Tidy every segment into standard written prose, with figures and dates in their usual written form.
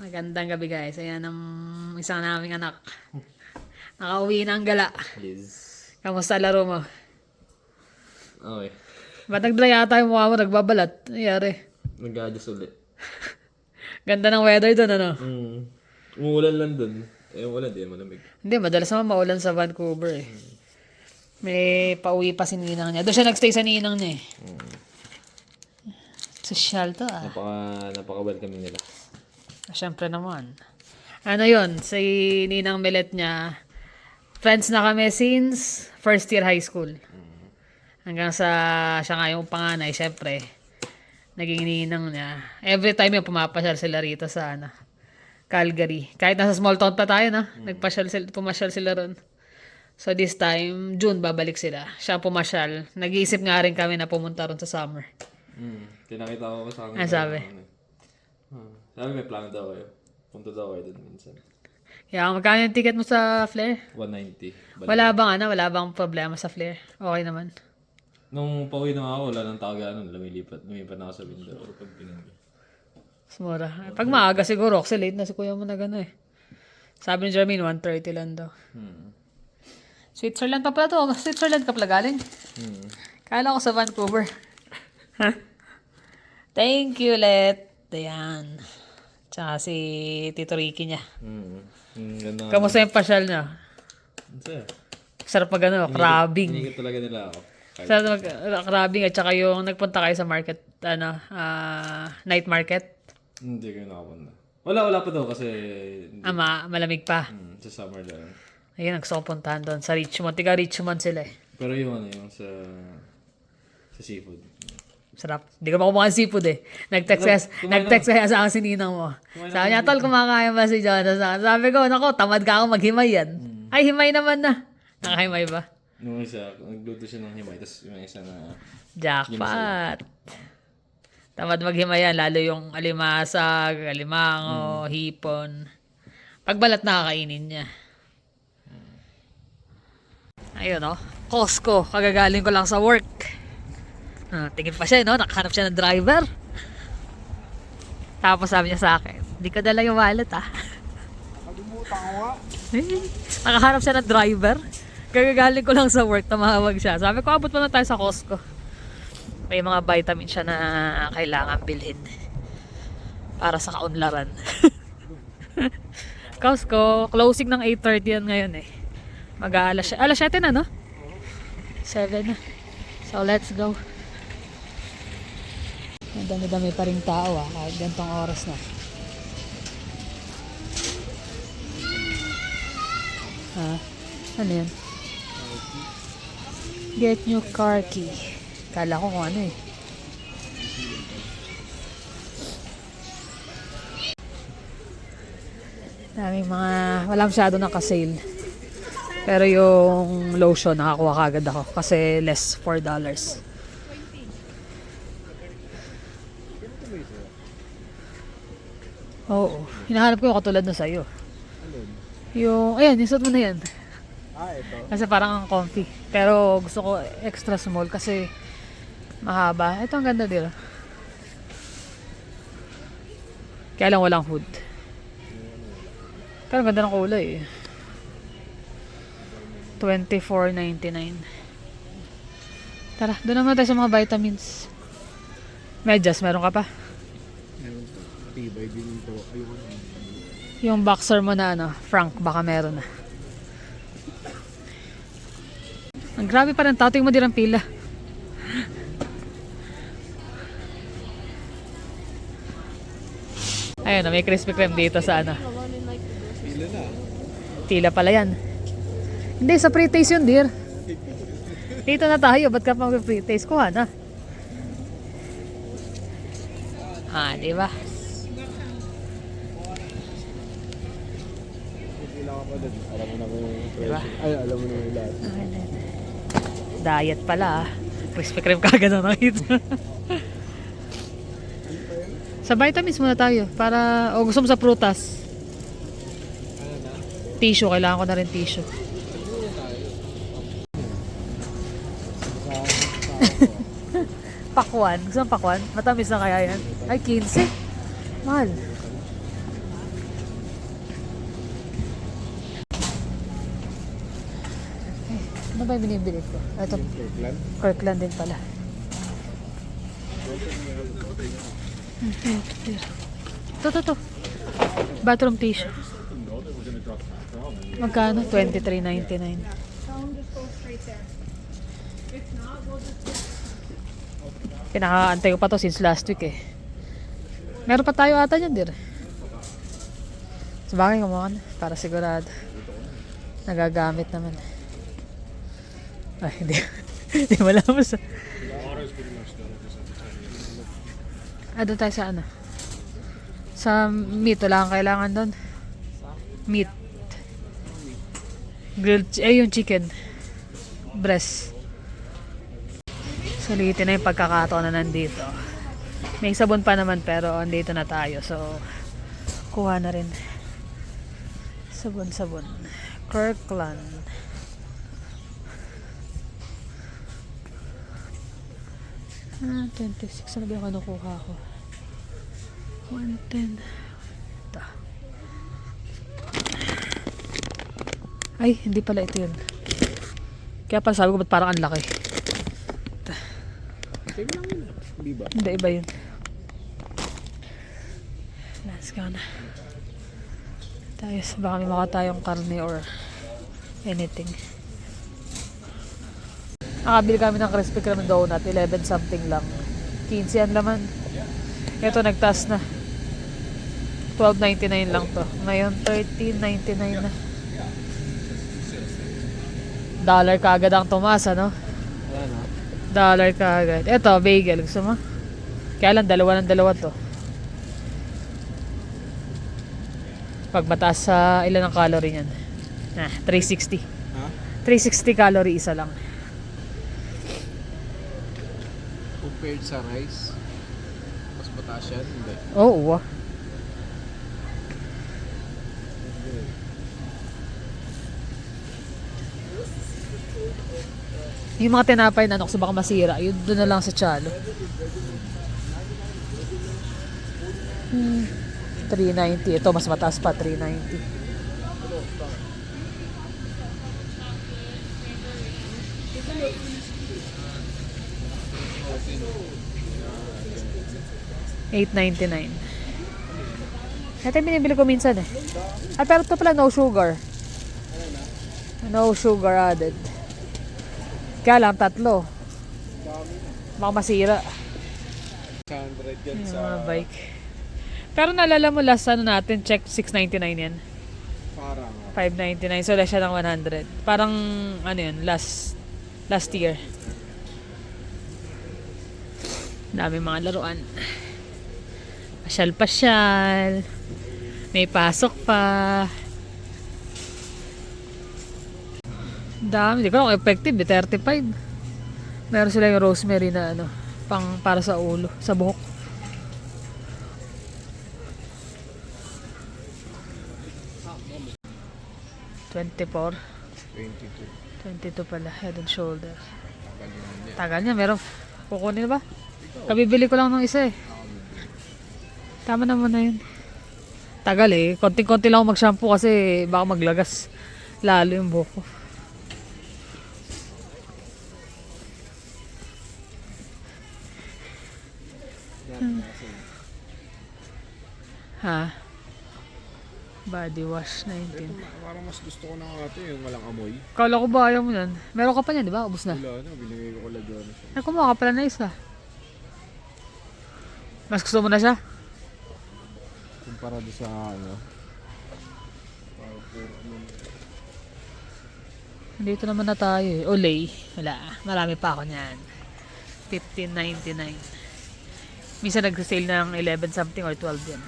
Magandang gabi guys. Ayan ang isang naming anak. Nakauwi ng gala. Liz. Kamusta laro mo? Okay. Ba't nag-dry yata yung mukha mo? Nagbabalat. Nangyari. Nag-adjust ulit. Ganda ng weather doon, ano? Umuulan lang dun. Eh, wala din. Malamig. Hindi, madalas naman maulan sa Vancouver eh. May pauwi pa si ninang niya. Doon siya nagstay sa ninang niya eh. Social to ah. Napaka-welcoming nila. Siyempre naman. Ano yun? Si ninang Melet niya, friends na kami since first year high school. Hanggang sa siya nga yung panganay, syempre. Naging ninang niya. Every time yung pumapasyal sila rito sa Calgary. Kahit nasa small town pa tayo na. Pumasyal sila ron. So this time, June babalik sila. Siya pumasyal. Nag-iisip nga rin kami na pumunta ron sa summer. Tinakita ko sa akin. Ano sabi? Sabi may plano daw kayo. Punta daw kayo dun minsan. Kaya magkano yung ticket mo sa Flair? 190. Wala bang problema sa Flair? Okay naman. Nung pauwi na ako, wala nang tao gano'n. Lumipat na ako sa window. Pag pinanggi. Mura. Pag maaga siguro, kasi late na si kuya mo na gano'n eh. Sabi ni Jermaine, 1:30 lang daw. Switzerland pa pala to. Switzerland ka pala galing. Kala ko sa Vancouver. Thank you, Let. Ayan. Tsaka si Tito Ricky niya. Ganda. Kamusta yung pasyal niya? Sir, Sarap mag crabbing. Inikot talaga nila ako. Sarap mag crabbing at saka yung nagpunta kayo sa market, night market. Hindi kayo nakapunta. Wala pa daw kasi Malamig pa. sa summer lang. Ayun, gusto ko puntahan doon. Sa Richmond. Tiga Richmond sila eh. Pero yung yung sa seafood. Sarap. Hindi ko makuha ng seafood eh. Nag-text kaya sa akin si ninang mo. Sabi niya, tol, kumakain ba si Jonathan? Sabi ko, nako, tamad ka ako maghimay yan. Ay, himay naman na. Nakahimay ba? Nung isa, nagluto siya ng himay. Tapos yung isa na... Jackpot. Tamad maghimay yan. Lalo yung alimasag, alimango, hipon. Pagbalat nakakainin niya. Ayun oh. Costco. Kagagaling ko lang sa work. Tingin pa siya, no? Nakahanap siya ng driver. Tapos sabi niya sa akin, hindi ka dala yung wallet, ah. Nakalimutan ko nga. Nakahanap siya ng driver. Kagagaling ko lang sa work, tumawag siya. Sabi ko, abot pa na tayo sa Costco. May mga vitamin siya na kailangan bilhin. Para sa kaunlaran. Costco, closing ng 8:30 yan ngayon eh. Mag-aalas 7 na, no? 7 na. So, let's go. Ang dami-dami pa rin tao kahit gantong oras na. Ano yan? Get new car key. Kala ko kung ano eh. Daming wala masyado nakasale. Pero yung lotion, nakakuha kagad ako. Kasi less $4. Oo. Hinahanap ko yung katulad na sa'yo. Yung, ayan, yung suot mo na yan. Ito. Kasi parang ang comfy. Pero gusto ko extra small kasi mahaba. Ito ang ganda dito. Kaya lang walang hood. Pero ang ganda ng kulay eh. $24.99. Tara, doon naman tayo sa mga vitamins. Medyas, meron ka pa? Meron to. Tibay din ito. Ayoko na. Yung boxer mo na Frank, baka meron na. Ang grabe pa rin, tating mo din ang pila. Ayun, may Krispy Kreme dito sa Pila na. Tila pala yan. Hindi, sa pre-taste yun, dear. Dito na tayo, ba't ka pa mag-pre-taste? Kuha na. Diba? Pila ka pa doon. Alam mo na kung yung Diba? Ay, alam mo na yung lahat. Diet pala Krispy Kreme kagad na nakita. Sa vitamins muna tayo. Para, o gusto mo sa prutas? Ano na? Tissue, kailangan ko na rin tissue. Pakwan. Gusto mo pakwan? Matamis na kaya yan? Ay, 15. Mahal. Ano ba yung binibili ko? Ito, Yung Kirkland. Kirkland din pala. Ito. Bathroom tissue. Magkano? $23.99. Pinakaantay ko pa to since last week eh. Meron pa tayo ata dyan, dir. Sabagay, kumuha ka na. Para sigurado. Nagagamit naman. Ay, hindi. Hindi malamos. Doon tayo sa ano? Sa meat, wala kang kailangan doon. Meat. Yung chicken. Breast. Sulitin na yung pagkakataon na nandito. May sabon pa naman pero andito na tayo. So, kuha na rin. Sabon. Kirkland. Ah, 26. Ano ba yung kinukuha ko? 110. Ito. Ay, hindi pala ito yun. Kaya pala sabi ko, ba't parang ang laki? Ito. Same lang yun. Hindi ba? Hindi, iba yun. Let's go na. Tayo, baka may maka tayong karne or anything. Nakabili kami ng Krispy Kreme donut, 11 something lang. 15 yan laman. Ito nagtaas na. $12.99 lang to. Ngayon $13.99 na. Dollar kaagad ang tumaas, ano? Wala na. Dollar kaagad. Ito, bagel. Gusto mo? Kaya lang, dalawa to. Pag mataas sa ilan ang calorie niyan? 360. Ha? 360 calorie isa lang. Compared sa rice, mas mataas yan? Hindi. Oo. Yung mga tinapay na gusto baka masira, yun doon na lang sa Chalo. 390. Ito mas mataas pa, 390. $8.99. Ito yung binibili ko minsan eh. Ay, pero ito pala no sugar. No sugar added. Kaya lang, 3. Baka masira. 600 yan Yung sa mga bike. Pero naalala mo last ano natin, check $6.99 yan. parang $5.99. So less siya ng 100. Parang ano yun, last year. Dami mga laruan. Pasyal. May pasok pa. Dami. Di ko lang effective. 35. Meron sila yung rosemary na ano, para sa ulo, sa buhok. $24. 22 pala. Head and shoulder. Tagal niya. Meron. Kukunin na ba? Kabibili ko lang ng isa eh. Tama naman na yun. Tagal eh. Konting-konti lang ako mag-shampoo kasi baka maglagas. Lalo yung buhok ko. Ha? Body wash 19. parang mas gusto ko na ito yung walang amoy. Kala ko ba ayaw mo yan? Meron ka pa niyan, di ba? Ubus na. Wala na, binigay ko kala doon. Ay, kumuha ka pala na isa. Mas gusto mo na siya? Kumpara doon sa ano. Dito naman na tayo eh. Olay. Wala. Marami pa ako niyan. $15.99. Minsan nag-sale ng 11 something or 12 yan.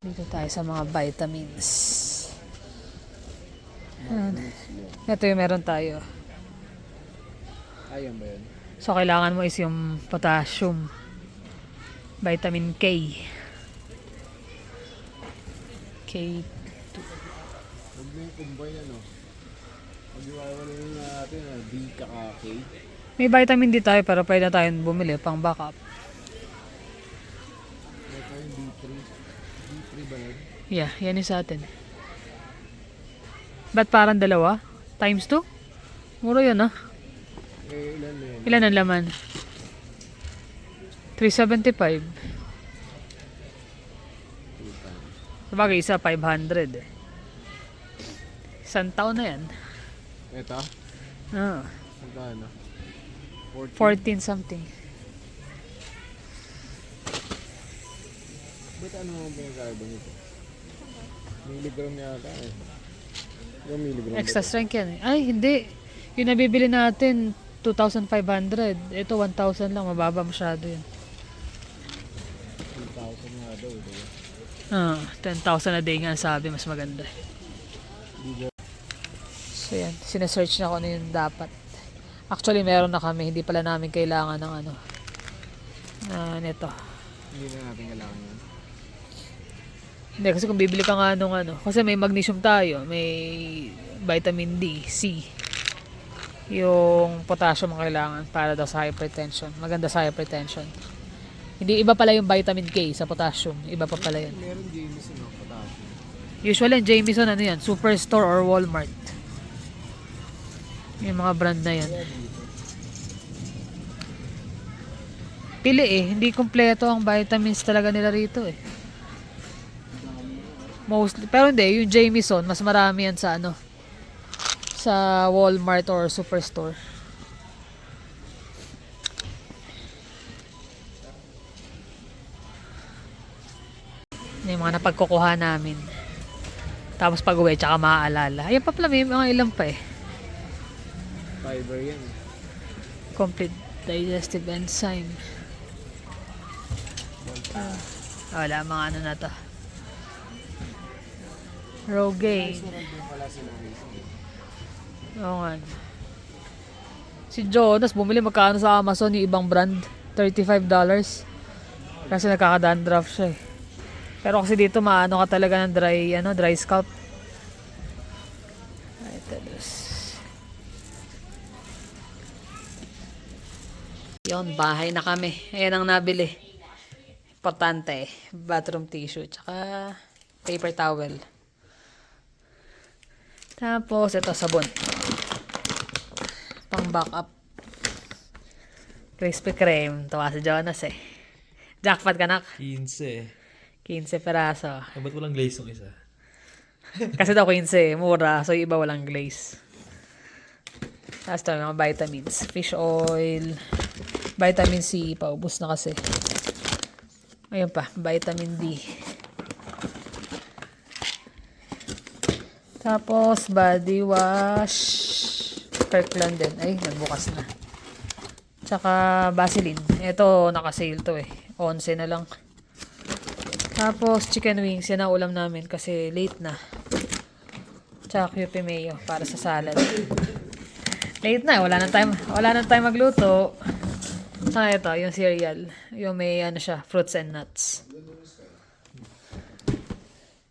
Dito tayo sa mga vitamins. Ayan. Ito yung meron tayo. Ayan ba yun? So, kailangan mo is yung potassium. Vitamin K. K2. Huwag na yung combine ano. Pag-iwawalan na natin D kaka K. May vitamin D tayo pero pwede na tayong bumili pang backup. Ito yung D3. D3 Yeah, yan yung sa atin. Ba't parang dalawa? Times 2? Mura yun ah. Eh, ilan na yan? Ilan ang laman? 375. Sabagay, isa 500 eh. Isang taon na yan. Ito? Ah, Magkano? 14 something. Ba't ano ang pinagkaiba nito? Milligram yata eh. Yung milligram Extra strength yan eh. Ay, hindi. Yung nabibili natin, 2,500. Ito, 1,000 lang. Mababa masyado yun. 1,000 nga daw. Diba? Ah, 10,000 a day nga sabi. Mas maganda. So yan, sinesearch na ko ano yung dapat. Actually, meron na kami. Hindi pala namin kailangan ng ano. Nito. Hindi na natin kailangan yan. Hindi, kasi kung bibili ka nga nung ano. Kasi may magnesium tayo. May vitamin D, C. Yung potassium ang kailangan para daw sa hypertension. Maganda sa hypertension. Hindi, iba pala yung vitamin K sa potassium. Iba pa pala yun. Meron Jameson no? Potassium. Usually, yung Jameson, ano yan? Superstore or Walmart. Yung mga brand na yan. Pili eh. Hindi kompleto ang vitamins talaga nila rito eh. Mostly. Pero hindi, yung Jameson, mas marami yan sa ano. Sa Walmart or Superstore. Yung mga napagkukuha namin. Tapos pag uwi, tsaka maaalala. Ayan pa pala, may mga ilan pa eh. Fiber yan. Complete digestive enzyme. Wala, mga ano na to. Rogaine. Meron din pala sila racing. Oo nga. Si Jonas, bumili magkano sa Amazon yung ibang brand? $35. Kasi nakaka-dandruff siya eh. Pero kasi dito maano ka talaga ng dry scalp. Yon, bahay na kami. Ayan ang nabili. Importante, bathroom tissue, tsaka paper towel. Tapos, ito, sabon. Pang backup. Krispy Kreme. Tawa si Jonas eh. Jackpot ka nak. 15. 15 peraso. Ba't walang glaze yung isa? Kasi daw 15, mura. So, yung iba walang glaze. Tapos ito, mga vitamins. Fish oil. Vitamin C. Paubos na kasi. Ayun pa, vitamin D. Tapos, body wash. Kirkland din. Ay, nagbukas na. Tsaka, Vaseline. Ito, nakasale to eh. 11 na lang. Tapos, chicken wings. Yan ang ulam namin kasi late na. Tsaka, QP mayo para sa salad. Late na. Wala nang time magluto. Ito, yung cereal. Yung may, ano siya, fruits and nuts.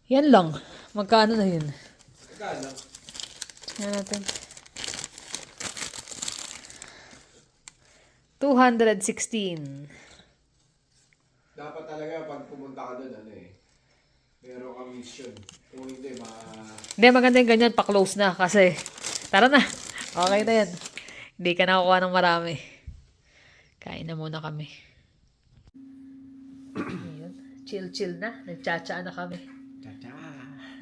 Yan lang. Magkano na yun? Yan natin. 216. Dapat talaga pag pumunta ka doon, ano eh, meron kang mission. Kung hindi, Hindi, maganda yung ganyan. Pa-close na kasi tara na. Okay na yan. Hindi ka nakukuha ng marami. Kain na muna kami. Ayun. Chill na. Nagtsatsa na kami.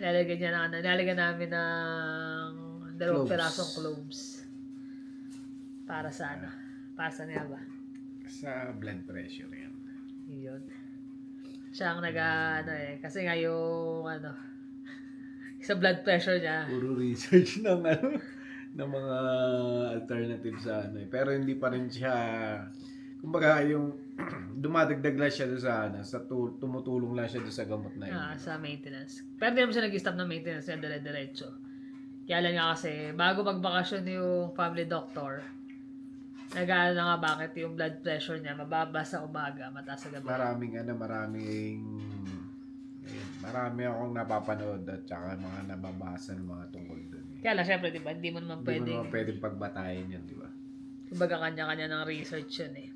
Lalagyan namin ng 2 perasong cloves. Para sa ano? Para sa niya ba? sa blood pressure yan. Yun. Siya ang kasi nga yung sa blood pressure niya. Puro research ng ng mga alternative sa ano eh. Pero hindi pa rin siya, kumbaga yung dumadagdag lang siya doon sa tumutulong lang siya doon sa gamot na yun. Sa maintenance. Pero di naman siya nag-stop ng maintenance yan, dire-diretso. Kaya lang nga kasi, bago magbakasyon yung family doctor, nag-aano na nga bakit yung blood pressure niya mababa sa umaga, mataas sa gabi. Marami akong napapanood at saka mga nababasa ng mga tungkol doon. Kaya lang, syempre, di ba, hindi mo naman pwedeng pagbatayin yun, di ba? Kumbaga, kanya-kanya ng research yun eh.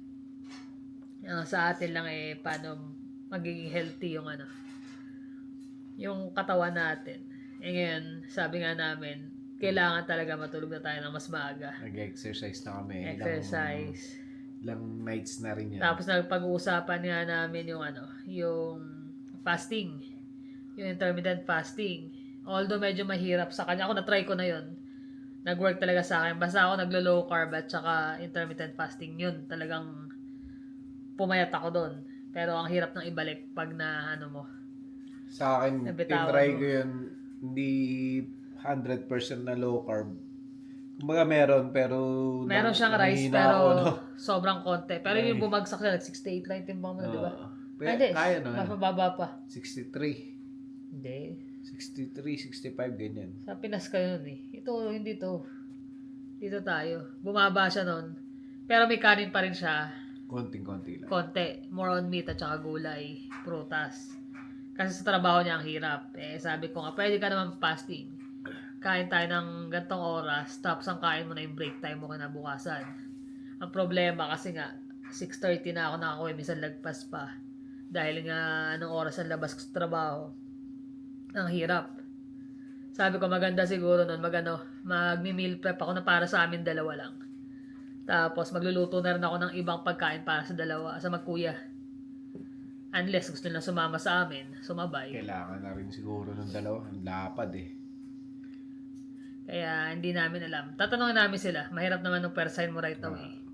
Sa atin lang paano magiging healthy yung yung katawan natin. Eh ngayon, sabi nga namin, kailangan talaga matulog na tayo ng mas maaga. Nag-exercise na kami. Exercise. Ilang nights na rin yan. Tapos nagpag-uusapan nga namin yung yung fasting. Yung intermittent fasting. Although medyo mahirap sa kanya. Ako na-try ko na yun. Nag-work talaga sa akin. Basta ako naglo-low carb at saka intermittent fasting yun. Talagang pumayat ako doon. Pero ang hirap nang ibalik pag na mo. Sa akin, Nabitawan tinry mo. ko yun. Hindi 100% na low carb. Kumbaga meron, pero... Meron siyang rice nangihina pero ako, no? sobrang konti. Pero yung bumagsak siya, 68 lang yung timbang mo, di ba? Pero Hindi, kaya no? mas mababa pa. 63. Hindi. 63, 65, ganyan. Sa Pinas kayo nun eh. Ito, hindi to. Dito tayo. Bumaba siya nun. Pero may kanin pa rin siya. Konting-konti lang. Konti. More on meat at saka gulay. Prutas. Kasi sa trabaho niya ang hirap. Eh, sabi ko nga, pwede ka naman fasting. Kain tayo ng gantong oras, tapos ang kain mo na yung break time mo kinabukasan. Ang problema kasi nga, 6:30 na ako nakakauwi, minsan lagpas pa. Dahil nga, anong oras ang labas ko sa trabaho. Ang hirap. Sabi ko, maganda siguro nun, magmi-meal prep ako na para sa amin dalawa lang. Tapos, magluluto na rin ako ng ibang pagkain para sa dalawa, sa magkuya. Unless gusto nilang sumama sa amin, sumabay. Kailangan na rin siguro ng dalawa. Ang lapad eh. Kaya hindi namin alam. Tatanungin namin sila. Mahirap naman nung persign mo right away.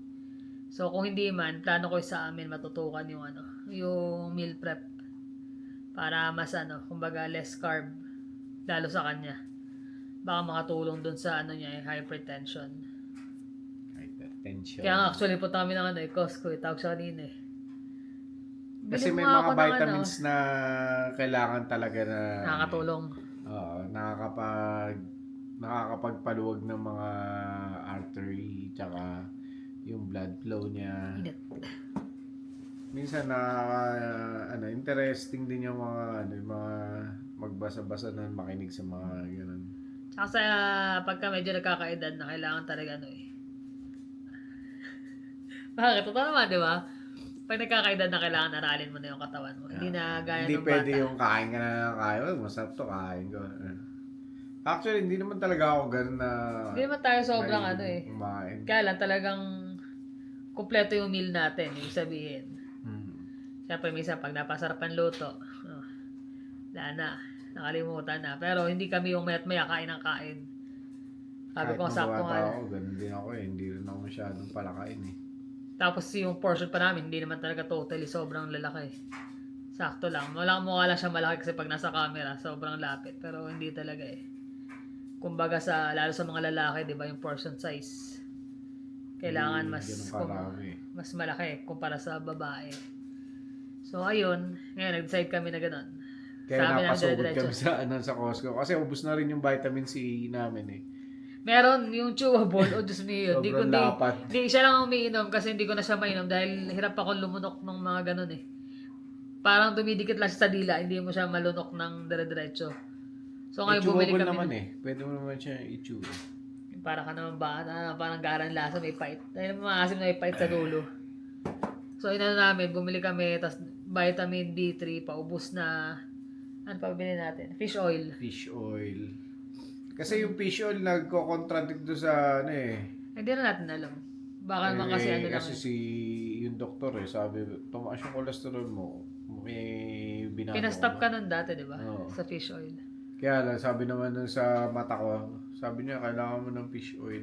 So kung hindi man, plano ko sa amin matutukan yung yung meal prep. Para mas kumbaga less carb. Lalo sa kanya. Baka makatulong dun sa niya, hypertension. Hypertension. Kaya nga, actually po kami ng Costco. Tawag siya kanina eh. Kasi Bili may mo nga mga ako ng vitamins na kailangan talaga na... nakakatulong. Oo, nakakapagpaluwag ng mga artery tsaka yung blood flow niya. Init. Minsan interesting din yung yung mga magbasa-basa na makinig sa mga ganun. Tsaka sa pagka medyo nagkakaedad na kailangan talaga Bakit? Totoo naman, di ba? Pag nagkakaedad na kailangan aralin mo na yung katawan mo. Hindi na gaya Hindi ng pwede bata. yung kain ka na ng kain. Oh, masarap to, kain ko. Actually, hindi naman talaga ako ganun na... Hindi naman tayo sobrang kumain. Kaya lang talagang kumpleto yung meal natin, yung sabihin. Siyempre, minsan pag napasarapan luto, wala na, nakalimutan na. Pero hindi kami yung mayat maya kain ng kain. Sabi ko, sakto nga lang. Ako, ganun din ako eh. Hindi rin ako masyadong palakain eh. Tapos yung portion pa namin, hindi naman talaga totally sobrang lalaki. Sakto lang. Mukha lang siya malaki kasi pag nasa camera, sobrang lapit. Pero hindi talaga eh. Kumbaga lalo sa mga lalaki, di ba, yung portion size. Kailangan mas malaki kumpara sa babae. So, ayun. Ngayon, nag-decide kami na gano'n. Kaya napasugod kami sa Costco. Kasi ubus na rin yung vitamin C namin eh. Meron yung chewable, o Diyos me yun. Sobrang lapad. Di siya lang umiinom kasi hindi ko na siya mainom dahil hirap ako lumunok ng mga ganun eh. Parang dumidikit lang siya sa dila, hindi mo siya malunok ng dire-diretso. So ngayon bumili kami. Naman eh. Pwede mo naman siya i-chew. Para ka naman bata, parang garang lasa, may pait. Dahil maasim na may pait sa dulo. So namin, bumili kami, tapos vitamin D3, paubos na. Ano pa bili natin? Fish oil. Fish oil. Kasi yung fish oil nagko-contradict do sa Hindi na natin alam. Baka naman kasi lang. Kasi yung doktor sabi, tumaas yung cholesterol mo. May binago. Pinastop ka nun dati, di ba? Oo. Sa fish oil. Kaya lang, sabi naman nun sa mata ko, sabi niya, kailangan mo ng fish oil.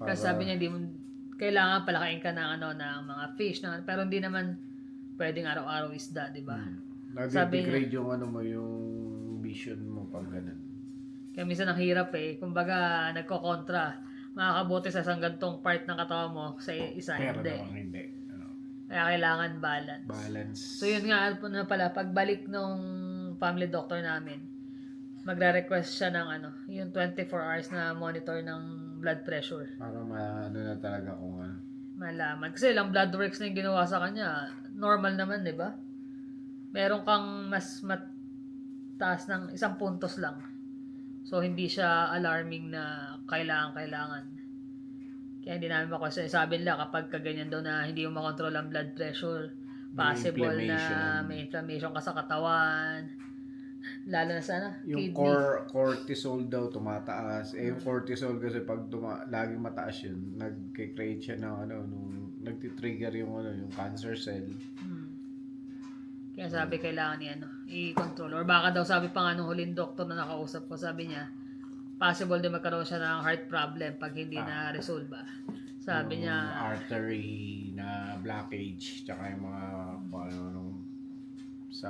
Kasi sabi niya, kailangan palakain ka ng ng mga fish. Pero hindi naman pwedeng araw-araw isda, di ba? Nag-degrade yung yung vision mo pag ganun. Kaya minsan ang hirap eh. Kumbaga, nagko-kontra. Makakabuti sa isang gantong part ng katawan mo, sa isa Pero hindi. naman hindi. Kaya kailangan balance. Balance. So yun nga na pala, pagbalik nung family doctor namin, magre-request siya ng yung 24 hours na monitor ng blood pressure. Para na talaga kung Malaman. Kasi lang blood works na yung ginawa sa kanya, normal naman, di ba? Meron kang mas mataas ng 1 puntos lang. So, hindi siya alarming na kailangan. Kaya hindi namin ma-question. Sabi nila, kapag kaganyan daw na hindi mo makontrol ang blood pressure, possible na may inflammation ka sa katawan. Lalo na sa Yung kidney. cortisol daw tumataas. Yung cortisol kasi pag laging mataas yun, nagke-create siya ng nagti-trigger yung cancer cell. Kaya sabi kailangan i-control. Or baka daw sabi pa nga nung huling doktor na nakausap ko, sabi niya, possible din magkaroon siya ng heart problem pag hindi na resolve. Sabi Yung niya, artery na blockage, tsaka yung mga sa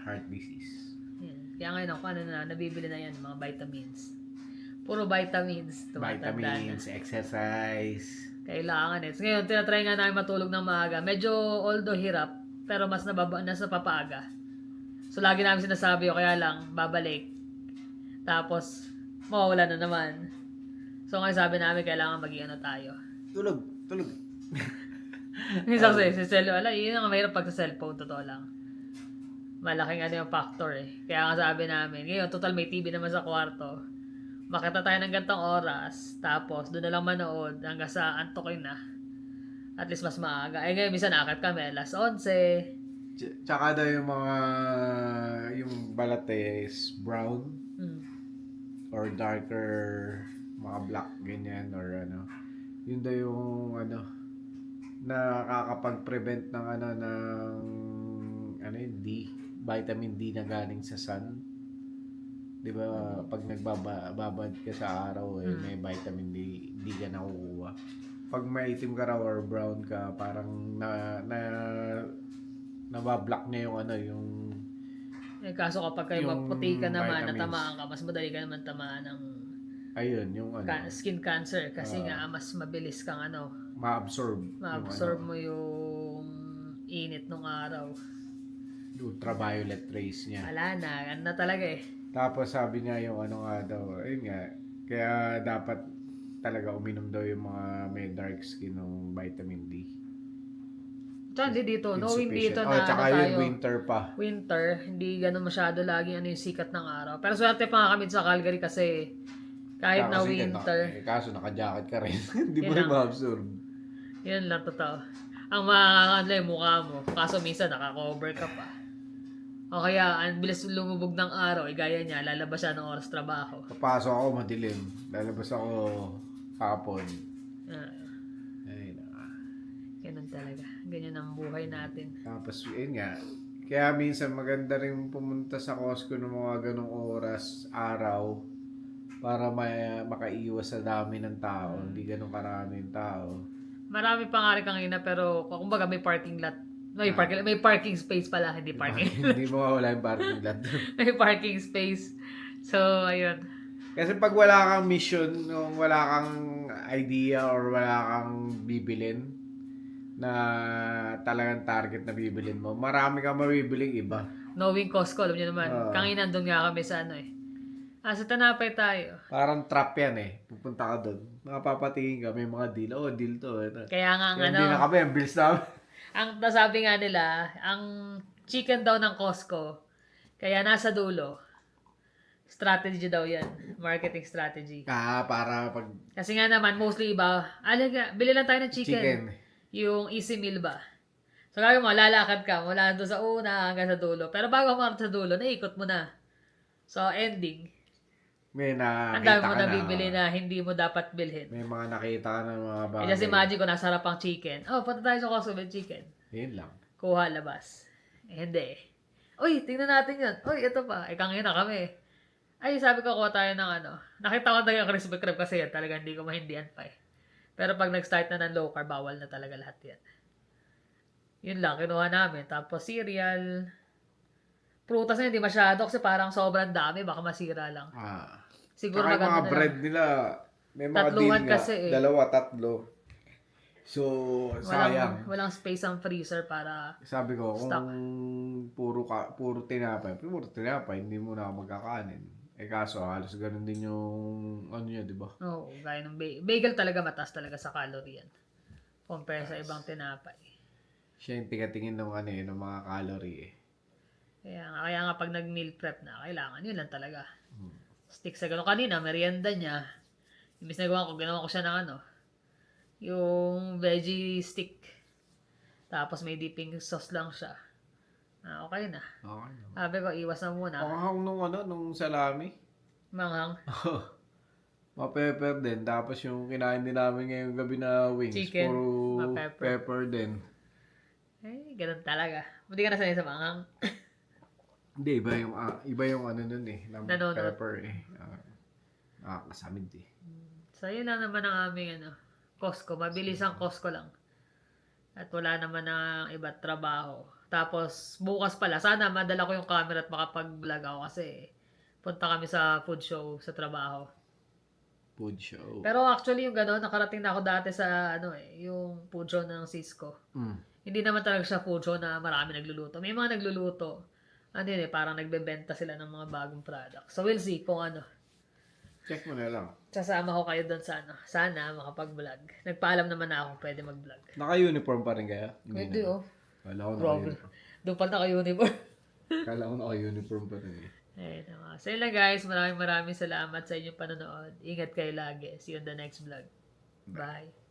heart disease. yan. Kaya ngayon ako, nabibili na yan, mga vitamins. Puro vitamins. Tumatanda na. Vitamins, exercise. Kailangan eh. So, ngayon, tinatry nga namin matulog ng maaga. Medyo, although hirap, pero mas nasa papaaga. So, lagi namin sinasabi, o kaya lang, babalik. Tapos, mawawala na naman. So, ngayon sabi namin, kailangan mag-iano tayo. Tulog. Minsan kasi, si cellphone, yun ang mahirap pag sa cellphone, totoo lang. Malaking yung factor eh. Kaya nga sabi namin, ngayon, total may TV naman sa kwarto. Makita tayo ng gantong oras, tapos doon na lang manood hanggang sa antokin na. At least mas maaga. Eh ngayon, minsan nakakit kami, alas 11. Tsaka daw yung balat is brown or darker, mga black, ganyan, or yun daw yung nakakapag-prevent ng yung vitamin D na galing sa sun. 'Di ba pag nagbababad ka sa araw may vitamin D ka nakukuha. Pag maitim ka raw or brown ka, parang nabablock niya yung Eh kaso kapag kayo yung magputi ka naman, vitamins. natamaan ka, mas madali ka naman tamaan ng ayun yung skin cancer. Kasi nga, mas mabilis kang ma-absorb ma-absorb mo yung init ng araw. yung ultraviolet rays niya. Wala na talaga eh. Tapos sabi niya yung nga daw, ayun nga, kaya dapat talaga uminom daw yung mga may dark skin ng vitamin D. Tsaka hindi dito, knowing dito Insufficient. na Tsaka tayo, yung winter pa. winter, hindi ganun masyado lagi yung sikat ng araw. Pero swerte pa nga kami sa Calgary kasi kahit na Kasi winter, kaso naka-jacket ka rin. Hindi mo Yun rin lang. ma-absorb. yun lang totoo. Ang makakakala yung mukha mo, kaso minsan naka-cover ka pa. O kaya, ang bilis lumubog ng araw, gaya niya, lalabas siya ng oras trabaho. Papasok ako madilim. Lalabas ako hapon. Ah, Ay, naka. ganun talaga. Ganyan ang buhay natin. Tapos, yun nga. Kaya minsan maganda rin pumunta sa Costco ng mga ganong oras, araw, para makaiwas sa dami ng tao. Hindi ganun karaming tao. Marami pa nga rin kanina pero kumbaga may parking lot. May parking space pala, hindi parking. Hindi mawawala yung parking lot. May parking space. So, ayun. Kasi pag wala kang mission, kung wala kang idea or wala kang bibilin na talagang target na bibilin mo, marami kang mabibiling iba. Knowing Costco, alam niyo naman. Kanina doon nga kami sa sa Tanapay tayo. Parang trap yan eh. Pupunta ka doon. Makapapatingin ka, may mga deal. Oh, deal to. Kaya nga ang Hindi na kami, ang bills namin. ang nasabi nga nila, ang chicken daw ng Costco, kaya nasa dulo. Strategy daw yan. Marketing strategy. Para pag Kasi nga naman, mostly iba, bili lang tayo ng chicken. chicken. Yung easy meal ba? So, gagawin mo, lalakad ka mula doon sa una hanggang sa dulo. Pero bago mo sa dulo, naikot mo na. So, ending, May ang nakita dami mo ka na na. bibili na hindi mo dapat bilhin. May mga nakita ka na mga Eh, bagay. just imagine ko, nasa harap ang chicken. Oh, punta tayo sa Costco with chicken. Yun lang. Kuha, labas. Eh, hindi. Uy, tingnan natin yan. Uy, ito pa. Kangina na kami. Ay, sabi ko, kuha tayo ng Nakita ko tayo yung crispy crab kasi yan. Talaga hindi ko mahindihan pa eh. Pero pag nag-start na ng low carb, bawal na talaga lahat yan. Yun lang, kinuha namin. Tapos cereal. Prutas na hindi masyado kasi parang sobrang dami. Baka masira lang. Siguro Saka yung maganda mga na bread lang. nila, may mga Tatluhan deal nga. kasi eh. 2, 3. So, sayang. Walang space ang freezer para... Sabi ko, kung Stock. puro tinapay, hindi mo na magkakanin. Eh kaso, halos ganun din yung niya, di ba? Oo, gaya ng bagel talaga mataas talaga sa calorie yan. Compare sa ibang tinapay. Siya yung tigatingin ng ng mga calorie eh. Kaya nga pag nag-meal prep na, kailangan yun lang talaga. Stick sa gano'n. Kanina, merienda niya. Imbis na ginawa ko siya ng yung veggie stick. Tapos may dipping sauce lang siya. Okay na. Okay naman. Sabi ko, iwas na muna. Ang nung salami. Manghang. Ma-pepper din. Tapos yung kinain din namin ngayong gabi na wings. Chicken, Puro ma-pepper. pepper din. Ganun talaga. Hindi ka na sanay sa manghang. Hindi, iba yung ano nun eh. Ng Nanonood. pepper eh. Nakakasamid eh. So, yun na naman ang aming Costco. Mabilis ang Costco lang. At wala naman ang iba't trabaho. Tapos, bukas pala, sana madala ko yung camera at makapag-vlog ako kasi punta kami sa food show sa trabaho. Food show. Pero actually, yung gano'n, nakarating na ako dati sa, yung food show ng Cisco. Hindi naman talaga siya food show na marami nagluluto. May mga nagluluto. Parang nagbebenta sila ng mga bagong product. So, we'll see kung Check mo na lang. sasama ko kayo doon sa Sana makapag-vlog. Nagpaalam naman na ako pwede mag-vlog. Naka-uniform pa rin kaya? Hindi, na. oh. Kala ko Problem. naka-uniform. Doon pa naka-uniform. Kala ko naka-uniform pa rin eh. Ayun na nga. So yun lang guys, maraming salamat sa inyong panonood. Ingat kayo lagi. See you on the next vlog. Bye.